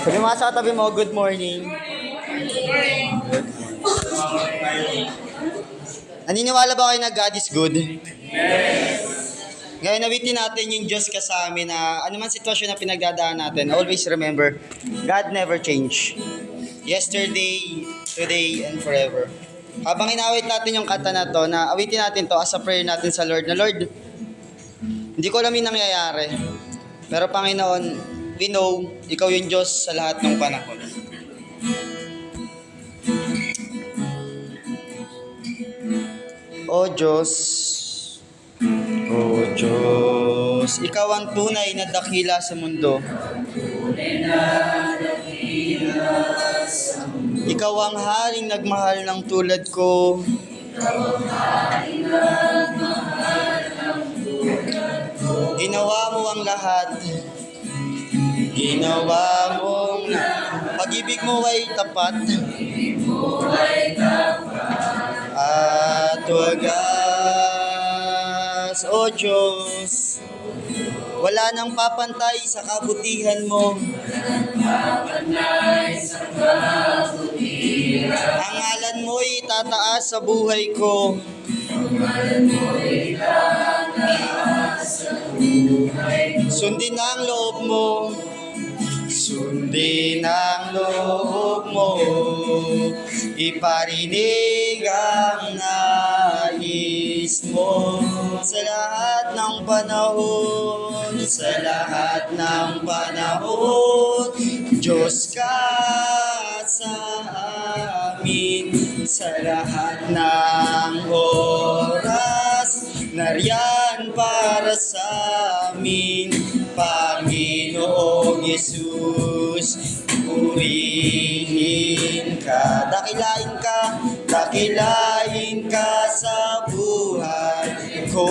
Sabi mo sa tabi mo, good morning. Naniniwala ba kayo na God is good? Ngayon, nawitin natin yung Diyos ka sa amin na anuman sitwasyon na pinagdadaan natin, always remember, God never change. Yesterday, today, and forever. Habang inawit natin yung kanta na to, na awitin natin to as a prayer natin sa Lord, na Lord, hindi ko alam yung nangyayari. Pero Panginoon, we know, ikaw yung Diyos sa lahat ng panahon. O Diyos, O Diyos, ikaw ang tunay na dakila sa mundo. Ikaw ang haring nagmahal ng tulad ko. Ginawa mo ang lahat. Ginawa mong pag-ibig mo ay tapat. At wagas, O Diyos, wala nang papantay sa kabutihan mo. Ang ngalan mo'y tataas sa buhay ko. Sundin ang loob mo. Sundin ang loob mo. Iparinig ang nais mo sa lahat ng panahon, sa lahat ng panahon. Diyos ka sa amin, sa lahat ng oras. Nariyan para sa amin, Panginoong Yesus. Purihin ka, dakilain ka sa buhay ko,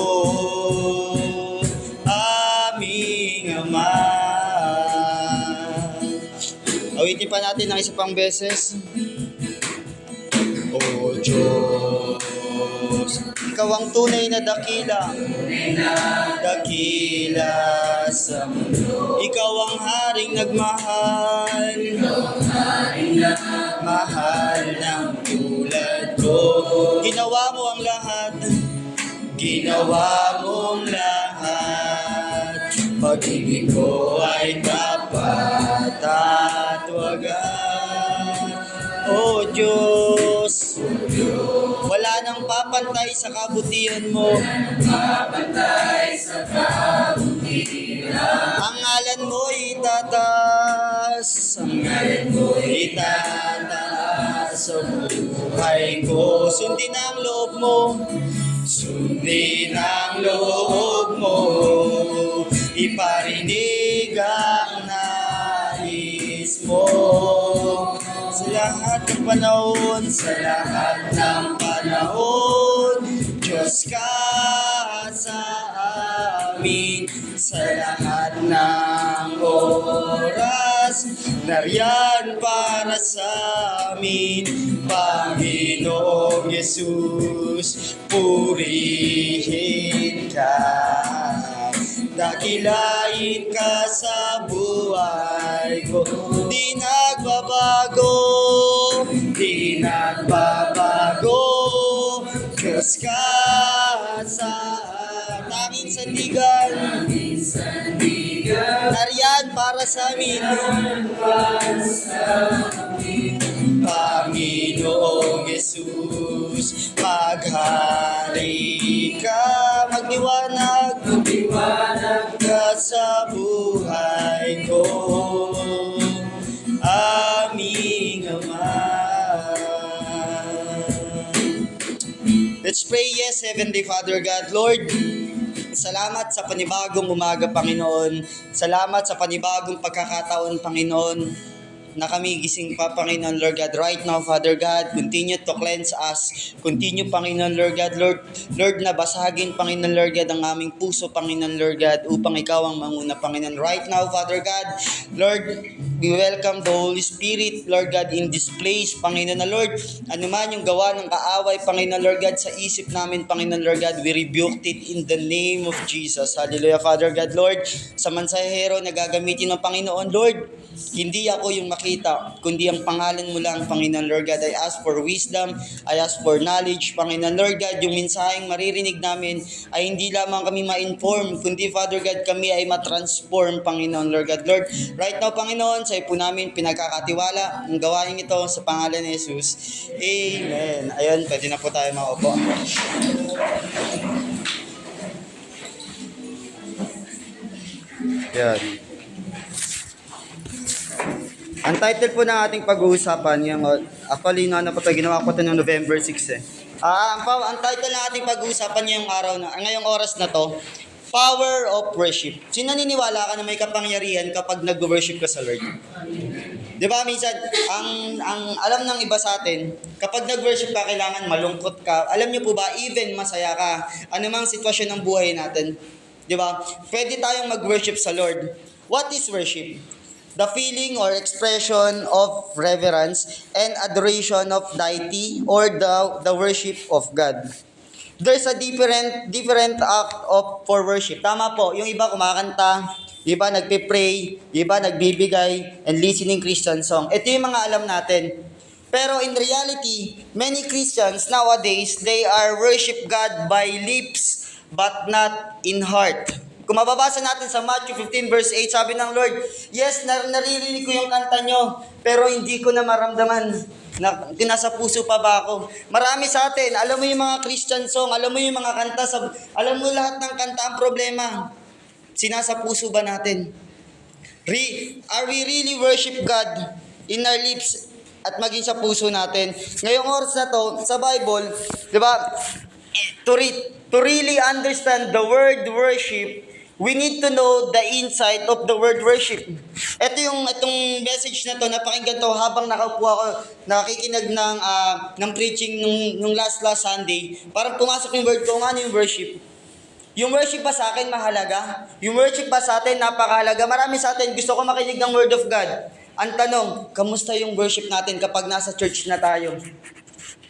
aming Ama. Awitin pa natin ng isa pang beses. O Diyos, ikaw ang tunay na dakila sa mundo. Ikaw ang haring nagmahal, mahal ng tulad ko. Ginawa mo ang lahat, ginawa mong lahat. Pag-ibig ko ay tapat at wagas. O Diyos, wala nang papantay sa kabutihan mo. Ang ngalan mo itataas, sa buhay ko. Sundin ang loob mo. Sundin ang loob mo. Iparinig ang nais mo. Sa lahat ng panahon, sa lahat ng panahon, Diyos ka sa amin, sa lahat ng oras. Nariyan para sa amin, Panginoong Yesus. Purihin ka, dakilain ka sa buhay ko. Di nagbabago, di nagbabago. Diyos ka sa tanging sandigan, nariyan para sa amin, Panginoong Yesus. Maghari ka, magdiwanag ka sa buhay ko, aming Ama. Let's pray. Yes, Heavenly Father God, Lord, salamat sa panibagong umaga, Panginoon. Salamat sa panibagong pagkakataon, Panginoon. na kami gising pa, Panginoon Lord God. Right now, Father God, continue to cleanse us. Continue, Panginoon Lord God. Lord, na basagin, Panginoon Lord God, ang aming puso, Panginoon Lord God, upang ikaw ang manguna, Panginoon. Right now, Father God, Lord, we welcome the Holy Spirit, Lord God, in this place, Panginoon na Lord. Ano man yung gawa ng kaaway, Panginoon Lord God, sa isip namin, Panginoon Lord God, we rebuked it in the name of Jesus. Hallelujah, Father God, Lord. Sa mansahero na gagamitin ng Panginoon, Lord, hindi ako yung makita, kundi ang pangalan mo lang, Panginoon Lord God. I ask for wisdom, I ask for knowledge, Panginoon Lord God. Yung mensaheng maririnig namin ay hindi lamang kami ma-inform, kundi Father God, kami ay matransform, Panginoon Lord God. Lord, right now, Panginoon, sa po namin pinagkakatiwala ang gawain ito sa pangalan ni Jesus. Amen. Ayun, pwede na po tayo maupo. Yan. Ang title po ng ating pag-uusapan, yung, actually, ginawa ko ito noong November 6 eh. Ang title ng ating pag-uusapan ngayong oras na to, Power of Worship. Sino naniniwala ka na may kapangyarihan kapag nag-worship ka sa Lord? Di ba minsan, ang alam ng iba sa atin, kapag nag-worship ka, kailangan malungkot ka. Alam niyo po ba, even masaya ka, anumang sitwasyon ng buhay natin, di ba? Pwede tayong mag-worship sa Lord. What is worship? The feeling or expression of reverence and adoration of deity or the worship of God. There's a different act for worship. Tama po, yung iba kumakanta, yung iba nagpe-pray, yung iba nagbibigay and listening Christian song. Ito yung mga alam natin. Pero in reality, many Christians nowadays, they are worship God by lips but not in heart. Kung mababasa natin sa Matthew 15 verse 8, sabi ng Lord, yes, naririnig ko yung kanta nyo, pero hindi ko na maramdaman na nasa puso pa ba ako. Marami sa atin, alam mo yung mga Christian song, alam mo yung mga kanta, alam mo lahat ng kanta, ang problema, sinasa puso ba natin? Are we really worship God in our lips at maging sa puso natin? Ngayong oras na to, sa Bible, di ba, to really understand the word worship, we need to know the insight of the word worship. Itong message na to, napakinggan to habang nakaupo ako, nakikinig ng preaching nung last Sunday. Parang pumasok yung word ko, ano yung worship? Yung worship ba sa akin mahalaga? Yung worship ba sa atin napakahalaga? Marami sa atin gusto ko makinig ng word of God. Ang tanong, kamusta yung worship natin kapag nasa church na tayo?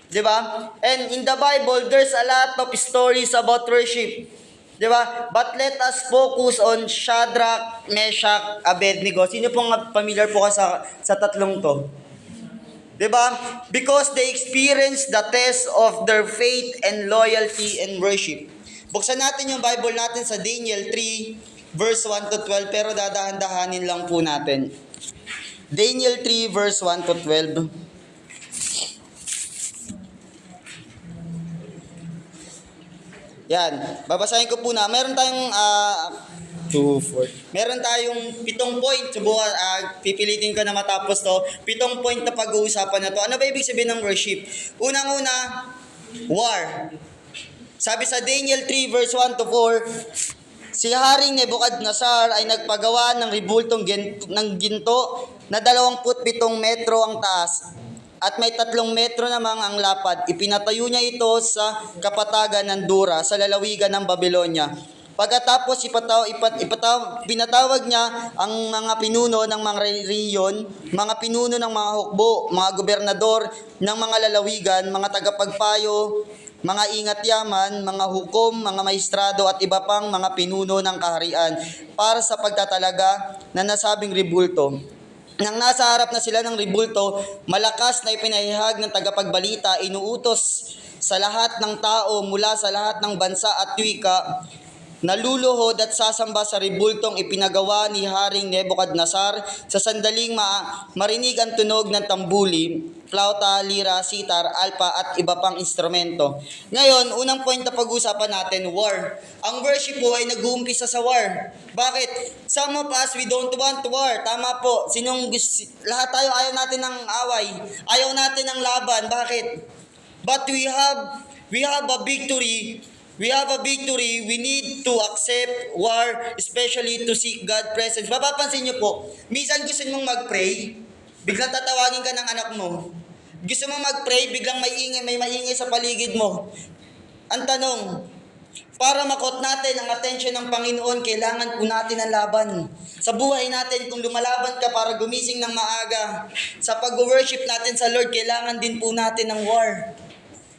Diba? And in the Bible, there's a lot of stories about worship. Diba? But let us focus on Shadrach, Meshach, Abednego. Sino pong familiar po ka sa tatlong to? Diba? Because they experienced the test of their faith and loyalty and worship. Buksan natin yung Bible natin sa Daniel 3, verse 1 to 12, pero dadahan-dahanin lang po natin. Daniel 3, verse 1 to 12. Yan, babasahin ko po na. Meron tayong 7 point. Subukan, pipilitin ko na matapos to. 7 point na pag-uusapan na to. Ano ba ibig sabihin ng worship? Unang-una, war. Sabi sa Daniel 3 verse 1 to 4, si Haring Nebuchadnezzar ay nagpagawa ng ribultong ng ginto na 27 metro ang taas at may 3 metro namang ang lapad. Ipinatayo niya ito sa kapatagan ng Dura sa lalawigan ng Babylonia. Pagkatapos pinatawag niya ang mga pinuno ng mga rehiyon, mga pinuno ng mga hukbo, mga gobernador ng mga lalawigan, mga tagapagpayo, mga ingat-yaman, mga hukom, mga maestrado at iba pang mga pinuno ng kaharian para sa pagtatalaga na nasabing ribulto. Nang nasa harap na sila ng ribulto, malakas na ipinahihag ng tagapagbalita, inuutos sa lahat ng tao mula sa lahat ng bansa at wika, naluluhod at sasamba sa ribultong ipinagawa ni Haring Nebuchadnezzar sa sandaling marinig ang tunog ng tambuli, flauta, lira, sitar, alpa at iba pang instrumento. Ngayon, unang point na pag-usapan natin, war. Ang worship po ay nag-uumpisa sa war. Bakit? Some of us, we don't want war. Tama po. Lahat tayo ayaw natin ng away. Ayaw natin ng laban. Bakit? But we have a victory. We have a victory. We need to accept war, especially to seek God's presence. Mapapansin niyo po, minsan gusto mong mag-pray, Biglang tatawagin ka ng anak mo. Gusto mo mag-pray, biglang may maingay sa paligid mo. Ang tanong, para makot natin ang atensyon ng Panginoon, kailangan po natin ang laban. Sa buhay natin, kung lumalaban ka para gumising ng maaga, sa pag-worship natin sa Lord, kailangan din po natin ng war.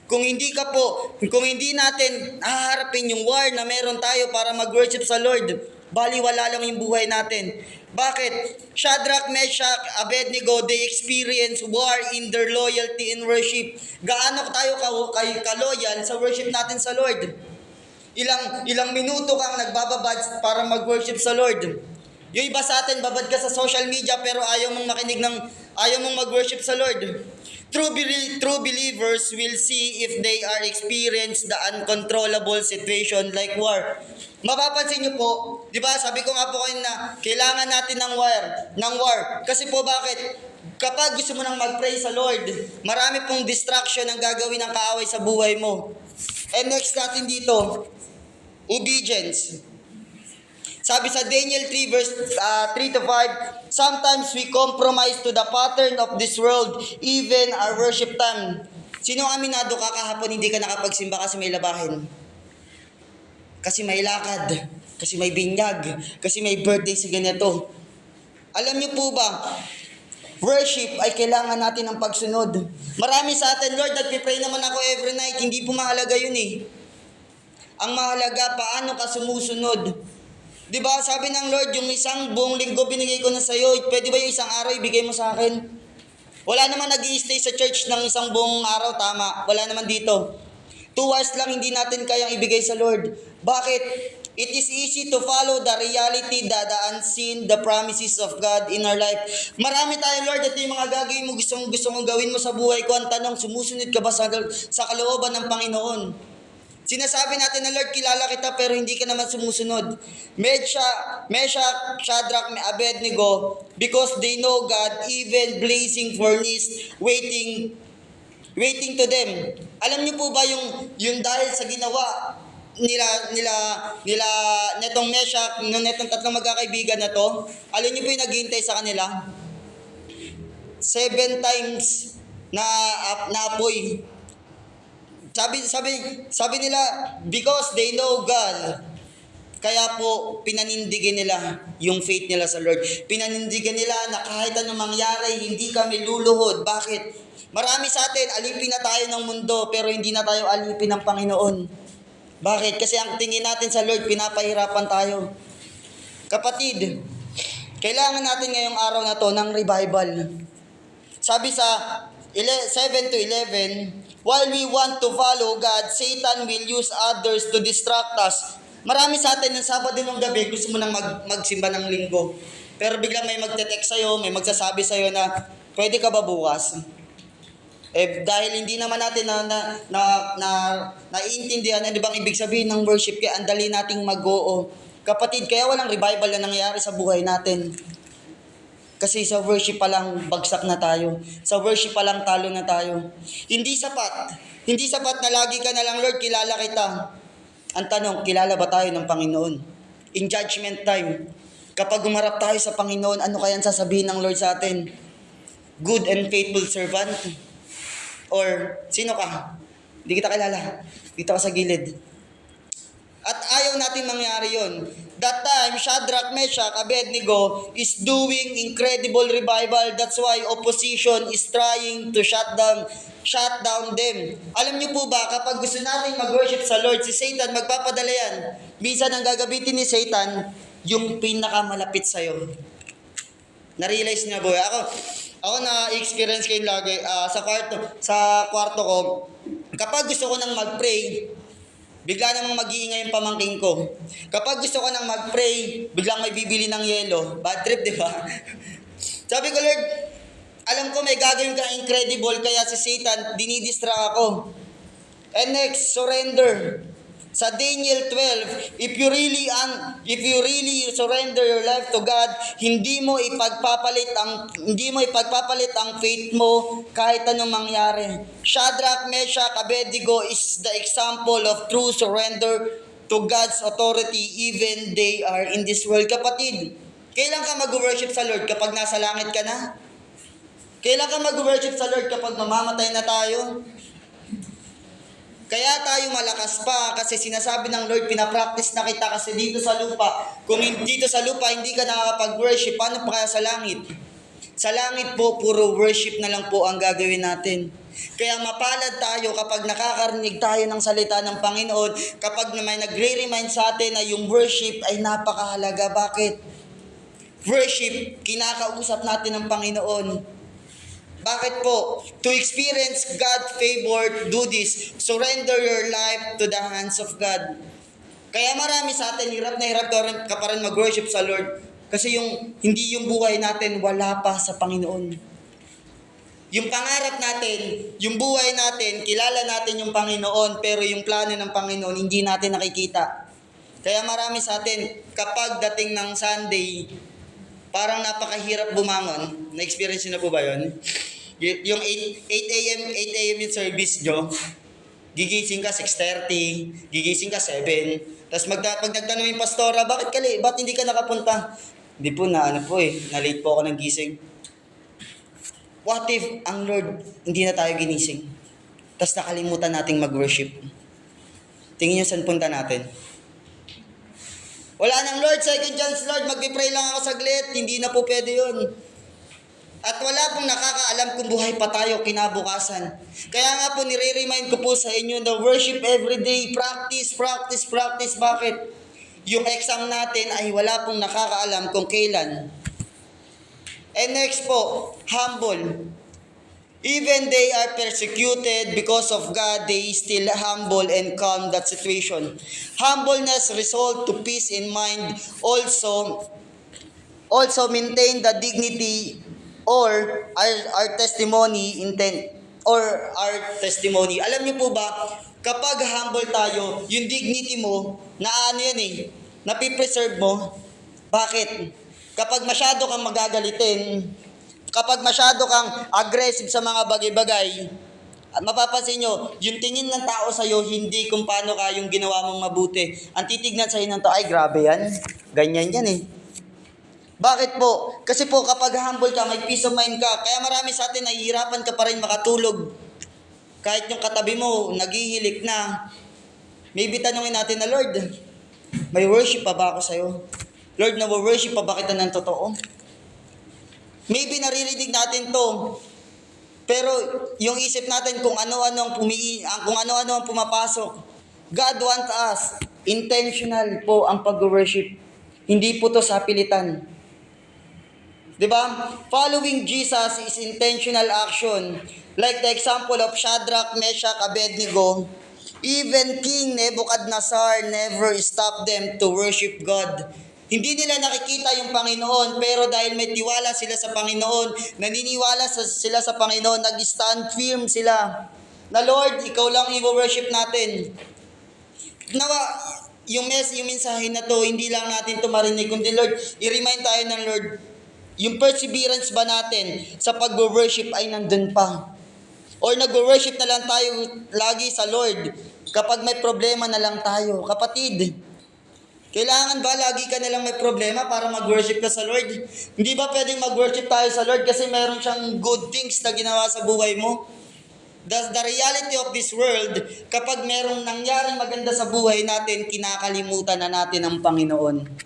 Kung hindi natin haharapin yung war na meron tayo para mag-worship sa Lord, baliwala lang yung buhay natin. Bakit? Shadrach, Meshach, Abednego, they experience war in their loyalty in worship. Gaano tayo ka-loyal sa worship natin sa Lord? Ilang minuto kang nagbababad para mag-worship sa Lord. Yung iba sa atin, babad ka sa social media pero ayaw mong mag-worship sa Lord. True believers will see if they are experience the uncontrollable situation like war. Mapapansin niyo po, di ba, sabi ko nga po kayo na kailangan natin ng war. Kasi po bakit? Kapag gusto mo nang mag-pray sa Lord, marami pong distraction ang gagawin ng kaaway sa buhay mo. And next natin dito, obedience. Sabi sa Daniel 3 verse 3 to 5, sometimes we compromise to the pattern of this world, even our worship time. Sino ang aminado ka kahapon hindi ka nakapagsimba kasi may labahin? Kasi may lakad, kasi may binyag, kasi may birthday si ganito. Alam niyo po ba, worship ay kailangan natin ng pagsunod. Marami sa atin, Lord, nagpipray naman ako every night. Hindi po mahalaga yun eh. Ang mahalaga, paano ka sumusunod? Di ba, sabi ng Lord, yung isang buong linggo binigay ko na sa'yo, pwede ba yung isang araw ibigay mo sa akin? Wala naman nag-i-stay sa church ng isang buong araw, tama. Wala naman dito. 2 hours lang hindi natin kayang ibigay sa Lord. Bakit? It is easy to follow the reality, the unseen, the promises of God in our life. Marami tayo, Lord, ito yung mga gagawin mo, gusto mong gawin mo sa buhay ko. Ang tanong, sumusunod ka ba sa kalooban ng Panginoon? Sinasabi natin na, Lord, kilala kita pero hindi ka naman sumusunod. Meshach, Shadrach, Abednego, because they know God, even blazing furnace, waiting to them. Alam niyo po ba yung dahil sa ginawa nila netong Meshach, netong tatlong magkakaibigan na to, alam niyo po yung naghihintay sa kanila? 7 times na apoy. Sabi nila, because they know God, kaya po pinanindigan nila yung faith nila sa Lord. Pinanindigan nila na kahit anong mangyari, hindi kami luluhod. Bakit? Marami sa atin, alipin na tayo ng mundo, pero hindi na tayo alipin ng Panginoon. Bakit? Kasi ang tingin natin sa Lord, pinapahirapan tayo. Kapatid, kailangan natin ngayong araw na to ng revival. Sabi sa 7 to 11, while we want to follow God, Satan will use others to distract us. Marami sa atin ng Sabado ng gabi, gusto mo nang magsimba ng linggo. Pero biglang may magte-text sa'yo, may magsasabi sa'yo na, pwede ka ba bukas? Dahil hindi naman natin naiintindihan, ano bang ibig sabihin ng worship, kaya ang dali nating mag-oo. Kapatid, kaya walang revival na nangyayari sa buhay natin. Kasi sa worship pa lang bagsak na tayo. Sa worship pa lang talo na tayo. Hindi sapat. Hindi sapat na lagi ka na lang, Lord, kilala kita. Ang tanong, kilala ba tayo ng Panginoon? In judgment time, kapag umarap tayo sa Panginoon, ano kaya ang sasabihin ng Lord sa atin? Good and faithful servant? Or, sino ka? Hindi kita kilala. Dito ka sa gilid. At ayaw natin mangyari yon. That time, Shadrach, Meshach, Abednego is doing incredible revival. That's why opposition is trying to shut down them. Alam niyo po ba, kapag gusto natin mag-worship sa Lord, si Satan magpapadala yan. Minsan ang gagamitin ni Satan, yung pinakamalapit sa'yo. Na-realize niya, boy. Ako na-experience kayo lagi sa kwarto ko. Kapag gusto ko nang mag-pray, bigla namang mag-iingay yung pamangking ko. Kapag gusto ko nang mag-pray, biglang may bibili ng yelo. Bad trip, di ba? Sabi ko, Lord, alam ko may gagawin ka incredible, kaya si Satan, dinidistract ako. And next, surrender. Sa Daniel 12, if you really surrender your life to God, hindi mo ipagpapalit ang faith mo kahit anong mangyari. Shadrach, Meshach, Abednego is the example of true surrender to God's authority even they are in this world. Kapatid, kailan ka mag-worship sa Lord? Kapag nasa langit ka na? Kailan ka mag-worship sa Lord kapag mamamatay na tayo? Kaya tayo malakas pa kasi sinasabi ng Lord, pinapractice na kita kasi dito sa lupa. Kung dito sa lupa hindi ka nakakapag-worship, paano pa kaya sa langit? Sa langit po, puro worship na lang po ang gagawin natin. Kaya mapalad tayo kapag nakakarinig tayo ng salita ng Panginoon, kapag may nagre-remind sa atin na yung worship ay napakahalaga. Bakit? Worship, kinakausap natin ng Panginoon. Bakit po? To experience God's favor, do this. Surrender your life to the hands of God. Kaya marami sa atin, hirap na hirap ka pa rin mag-worship sa Lord. Kasi hindi yung buhay natin, wala pa sa Panginoon. Yung pangarap natin, yung buhay natin, kilala natin yung Panginoon, pero yung plano ng Panginoon, hindi natin nakikita. Kaya marami sa atin, kapag dating ng Sunday, parang napakahirap bumangon. Na-experience nyo na po ba yun? Yung 8 a.m. yung service nyo, gigising ka 6:30, gigising ka 7, tapos pag nagtanong yung pastora, ba't hindi ka nakapunta? Hindi po, na-late po ako ng gising. What if ang Lord, hindi na tayo ginising? Tapos nakalimutan nating mag-worship. Tingin nyo saan punta natin? Wala nang Lord, second chance Lord, mag-pray lang ako saglit, hindi na po pwede yun. At wala pong nakakaalam kung buhay pa tayo kinabukasan. Kaya nga po nire-remind ko po sa inyo na worship every day, practice. Bakit? Yung exam natin ay wala pong nakakaalam kung kailan. And next po, humble. Even they are persecuted because of God, they still humble and calm that situation. Humbleness result to peace in mind, also maintain the dignity or our testimony intent or our testimony. Alam niyo po ba, kapag humble tayo, yung dignity mo, napipreserve mo. Bakit? Kapag masyado kang magagalitin, kapag masyado kang aggressive sa mga bagay-bagay, at mapapansin nyo, yung tingin ng tao sa'yo, hindi kung paano ka yung ginawa mong mabuti. Ang titignan sa'yo ng tao, ay grabe yan, ganyan yan eh. Bakit po? Kasi po kapag humble ka, may peace of mind ka. Kaya marami sa atin, nahihirapan ka pa rin makatulog. Kahit yung katabi mo, naghihilik na. Maybe tanungin natin na, Lord, may worship pa ba ako sa'yo? Lord, na-worship pa ba kita ng totoo? Maybe naririnig natin to. Pero yung isip natin kung ano-ano ang pumapasok. God wants us. Intentional po ang pag-worship. Hindi po to sa pilitan. Diba? Following Jesus is intentional action. Like the example of Shadrach, Meshach, Abednego. Even King Nebuchadnezzar never stopped them to worship God. Hindi nila nakikita yung Panginoon, pero dahil may tiwala sila sa Panginoon, naniniwala sila sa Panginoon, nag-stand firm sila. Na Lord, Ikaw lang i-worship natin. Nawa, yung mensahe na to, hindi lang natin to marinig, kundi Lord, i-remind tayo ng Lord, yung perseverance ba natin sa pag-worship ay nandun pa? Or nag-worship na lang tayo lagi sa Lord kapag may problema na lang tayo? Kapatid, kailangan ba lagi ka na lang may problema para mag-worship ka sa Lord? Hindi ba pwedeng mag-worship tayo sa Lord kasi meron siyang good things na ginawa sa buhay mo? The reality of this world, kapag merong nangyaring maganda sa buhay natin, kinakalimutan na natin ang Panginoon.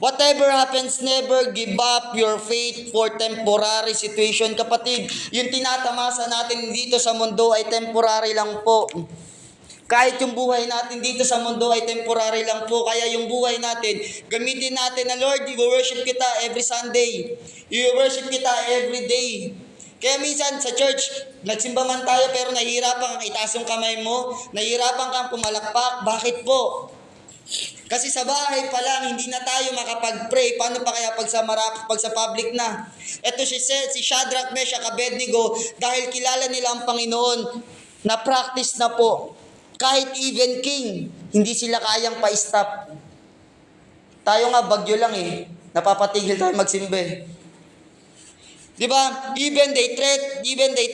Whatever happens, never give up your faith for temporary situation. Kapatid, yung tinatamasa natin dito sa mundo ay temporary lang po. Kahit yung buhay natin dito sa mundo ay temporary lang po. Kaya yung buhay natin, gamitin natin na Lord, i-worship kita every Sunday. I-worship kita every day. Kaya minsan sa church, nagsimba man tayo pero nahihirapan kang itaas yung kamay mo, nahihirapan kang pumalakpak. Bakit po? Kasi sa bahay pa lang, hindi na tayo makapag-pray. Paano pa kaya pag sa public na? Ito si Shadrach, Meshach, Abednego, dahil kilala nila ang Panginoon, na-practice na po. Kahit even king, hindi sila kayang pa-stop. Tayo nga, bagyo lang eh. Napapatigil tayo magsimbe. Diba? Even they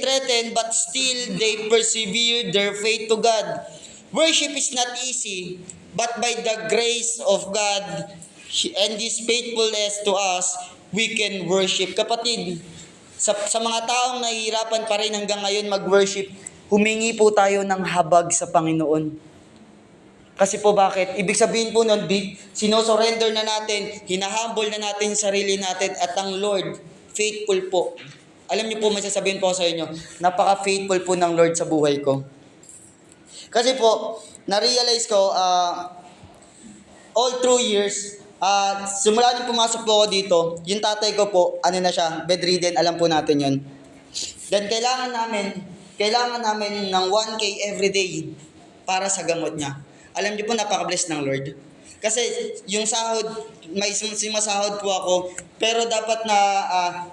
threaten, but still they persevere their faith to God. Worship is not easy, but by the grace of God and His faithfulness to us, we can worship. Kapatid, Sa mga taong nahihirapan pa rin hanggang ngayon mag-worship, humingi po tayo ng habag sa Panginoon. Kasi po bakit? Ibig sabihin po nun, sinosurrender na natin, hinahumble na natin yung sarili natin at ang Lord, faithful po. Alam niyo po, masasabihin po sa inyo, napaka-faithful po ng Lord sa buhay ko. Kasi po, na-realize ko, all through years, simula nung pumasok po ako dito, yung tatay ko po, ano na siya, bedridden, alam po natin yun. Then kailangan namin ng 1K everyday para sa gamot niya. Alam niyo po, napaka-bless ng Lord. Kasi yung sahod, may sumasahod po ako, pero dapat na,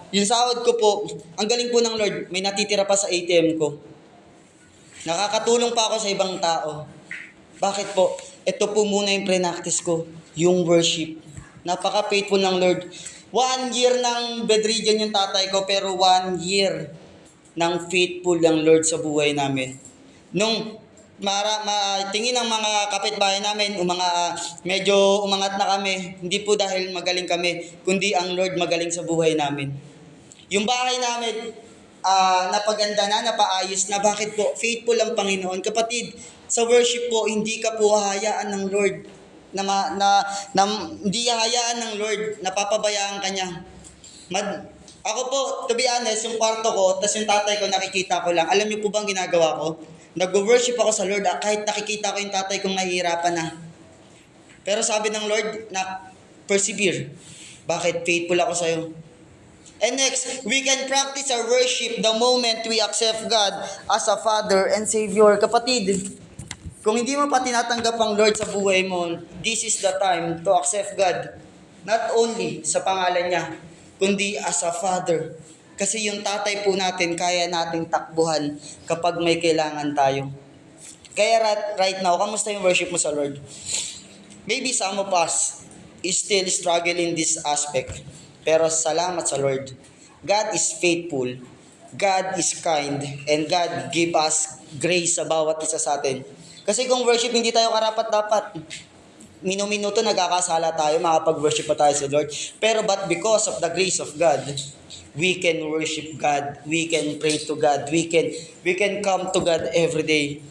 yung sahod ko po, ang galing po ng Lord, may natitira pa sa ATM ko. Nakakatulong pa ako sa ibang tao. Bakit po? Ito po muna yung pre-practice ko, yung worship. Napaka-faithful ng Lord. 1 year ng bedridden yung tatay ko, pero 1 year ng faithful ng Lord sa buhay namin. Nung tingin ng mga kapitbahay namin, medyo umangat na kami, hindi po dahil magaling kami, kundi ang Lord magaling sa buhay namin. Yung bahay namin, napaganda na, napaayos na. Bakit po? Faithful ang Panginoon. Kapatid, sa worship po, hindi ka po hahayaan ng Lord hindi hahayaan ng Lord, napapabayaan ka niya. Ako po, to be honest, yung kwarto ko, tas yung tatay ko, nakikita ko lang. Alam niyo po bang ginagawa ko? Nag-worship ako sa Lord, kahit nakikita ko yung tatay kong nahihirapan na. Pero sabi ng Lord, persevere. Bakit? Faithful ako sa'yo. And next, we can practice our worship the moment we accept God as a Father and Savior. Kapatid, kung hindi mo pa tinatanggap ang Lord sa buhay mo, this is the time to accept God. Not only sa pangalan niya, kundi as a Father. Kasi yung tatay po natin, kaya nating takbuhan kapag may kailangan tayo. Kaya right now, kamusta yung worship mo sa Lord? Maybe some of us is still struggling in this aspect. Pero salamat sa Lord. God is faithful. God is kind. And God give us grace sa bawat isa sa atin. Kasi kung worship hindi tayo karapat-dapat, minuto nagkakasala tayo, makapag-worship pa tayo sa Lord. Pero but because of the grace of God, we can worship God, we can pray to God, we can come to God every day.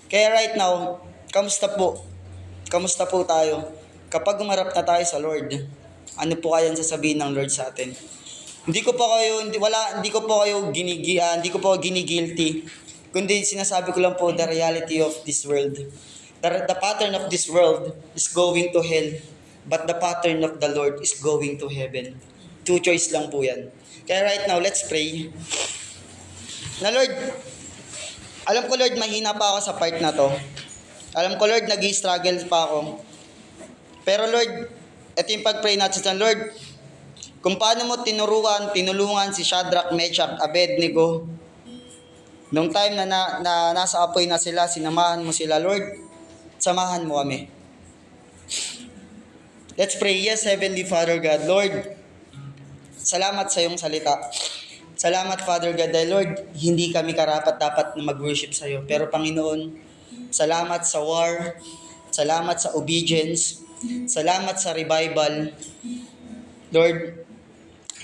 Kaya right now, kamusta po? Kamusta po tayo? Kapag umarap na tayo sa Lord, ano po kayang sasabihin ng Lord sa atin? Hindi ko po kayo ginigilty. Kundi sinasabi ko lang po the reality of this world. The pattern of this world is going to hell, but the pattern of the Lord is going to heaven. 2 choice lang po yan. Kaya right now, let's pray. Na Lord, alam ko Lord, mahina pa ako sa part na to. Alam ko Lord, nag-i-struggle pa ako. Pero Lord, ito yung pag-pray natin sa Lord, kung paano mo tinulungan si Shadrach, Meshach, Abednego, nung time na nasa apoy na sila, sinamahan mo sila, Lord, samahan mo kami. Let's pray. Yes, Heavenly Father God, Lord, salamat sa iyong salita. Salamat, Father God, dahil Lord, hindi kami karapat-dapat na mag-worship sa iyo. Pero Panginoon, salamat sa war, salamat sa obedience, salamat sa revival. Lord,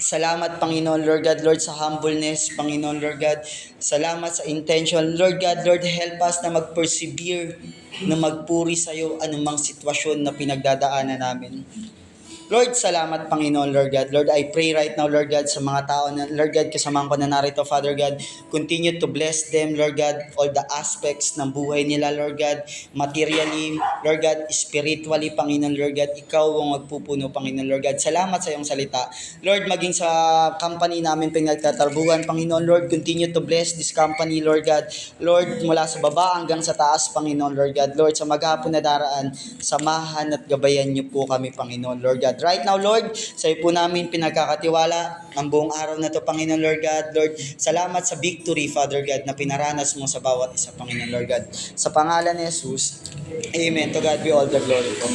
salamat, Panginoon, Lord God, Lord, sa humbleness, Panginoon, Lord God. Salamat sa intention. Lord God, Lord, help us na mag-persevere, na magpuri sa iyo anumang sitwasyon na pinagdadaanan namin. Lord, salamat, Panginoon, Lord God. Lord, I pray right now, Lord God, sa mga tao na, Lord God, kasamahan ko na narito, Father God, continue to bless them, Lord God, all the aspects ng buhay nila, Lord God, materially, Lord God, spiritually, Panginoon, Lord God, ikaw ang magpupuno, Panginoon, Lord God. Salamat sa iyong salita. Lord, maging sa company namin pinagtatrabuhan, Panginoon, Lord, continue to bless this company, Lord God. Lord, mula sa baba hanggang sa taas, Panginoon, Lord God. Lord, sa maghapon na daraan, samahan at gabayan niyo po kami, Panginoon, Lord God. Right now, Lord, sa iyo po namin pinagkakatiwala ang buong araw na to, Panginoon, Lord God. Lord, salamat sa victory, Father God, na pinaranas mo sa bawat isa, Panginoon, Lord God. Sa pangalan ni Jesus, Amen. To God be all the glory po.